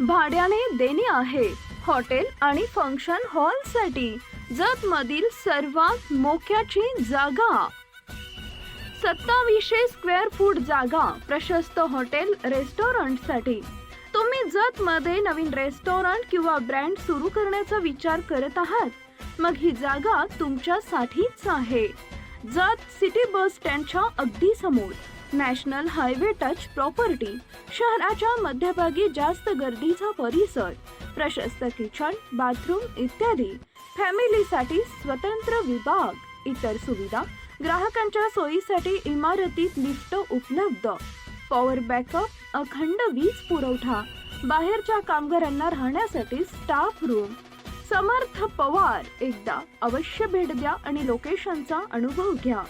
भाड्याने देणे आहे हॉटेल आणि फंक्शन हॉलसाठी जतमधील सर्वात मोक्याची जागा। 2700 स्क्वेअर फूट जागा प्रशस्त हॉटेल रेस्टॉरंटसाठी। तुम्ही जतमध्ये नवीन रेस्टॉरंट किंवा ब्रँड सुरू करण्याचा विचार करत आहात, मग ही जागा तुमच्यासाठीच आहे। जत सिटी बस स्टँडच्या अगदी समोर, नॅशनल हायवे टच प्रॉपर्टी, शहराच्या मध्यभागी जास्त गर्दीचा परिसर, प्रशस्त किचन, बाथरूम इत्यादी, फॅमिलीसाठी स्वतंत्र विभाग, इतर सुविधा, ग्राहकांच्या सोयीसाठी इमारतीत लिफ्ट उपलब्ध, पॉवर बॅकअप, अखंड वीज पुरवठा, बाहेरच्या कामगारांना राहण्यासाठी स्टाफ रूम। समर्थ पवार, एकदा अवश्य भेट द्या आणि लोकेशनचा अनुभव घ्या।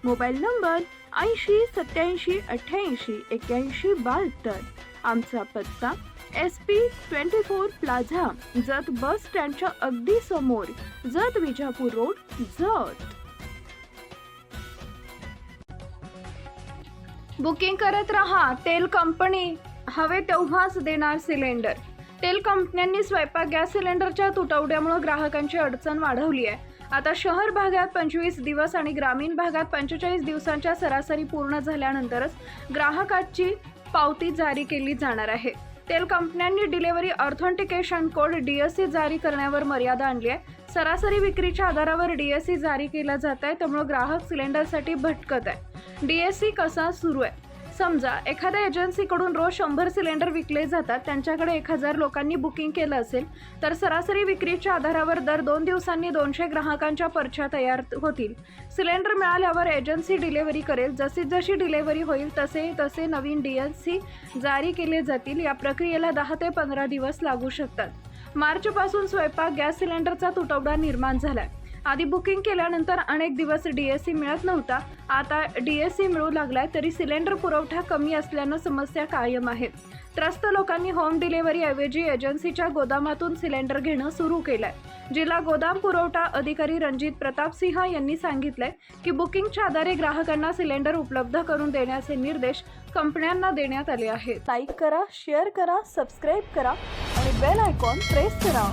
Mobile number 80 87 88 81 72। आमचा पत्ता SP 24 प्लाझा, जत बस स्टँडच्या अगदी समोर, जत विजापूर रोड, जत। बुकिंग करत रहा। तेल कंपनी हवे तेव्हाच देणार सिलेंडर। तेल कंपन्यांनी स्वयंपाक गॅस सिलेंडरच्या तुटवड्यामुळे ग्राहकांची अडचण वाढवली आहे। आता शहर भागात 25 दिवस आणि ग्रामीण भागात 45 दिवसांच्या सरासरी पूर्ण झाल्यानंतरच ग्राहकाची पावती जारी केली जाणार आहे। तेल कंपन्यांनी डिलिव्हरी ऑथेंटिकेशन कोड DSC जारी करण्यावर मर्यादा आणली आहे। सरासरी विक्रीच्या आधारावर DSC जारी केला जात आहे, त्यामुळे ग्राहक सिलेंडरसाठी भटकत आहे। DSC कसा सुरू आहे? समजा एखाद्या एजन्सीकडून रोज 100 सिलेंडर विकले जातात, त्यांच्याकडे 1000 लोकांनी बुकिंग केलं असेल तर सरासरी विक्रीच्या आधारावर दर 2 दिवसांनी 200 ग्राहकांच्या पर्च्या तयार होतील। सिलेंडर मिळाल्यावर एजन्सी डिलिव्हरी करेल। जशी डिलिव्हरी होईल तसे तसे नवीन DSC जारी केले जातील। या प्रक्रियेला 10 ते 15 दिवस लागू शकतात। मार्चपासून स्वयंपाक गॅस सिलेंडरचा तुटवडा निर्माण झालाय। आधी बुकिंग केल्यानंतर अनेक दिवस DSC मिळत नव्हता, आता DSC मिळू लागलाय, तरी सिलेंडर पुरवठा कमी असल्यानं समस्या कायम आहे। त्रस्त लोकांनी होम डिलिव्हरी ऐवजी एजन्सीच्या गोदामातून सिलेंडर घेणं सुरू केलंय। जिल्हा गोदाम पुरवठा अधिकारी रणजित प्रताप सिंह यांनी सांगितलंय की बुकिंगच्या आधारे ग्राहकांना सिलेंडर उपलब्ध करून देण्याचे निर्देश कंपन्यांना देण्यात आले आहेत। लाईक करा, शेअर करा, सबस्क्राईब करा आणि बेल आयकॉन प्रेस करा।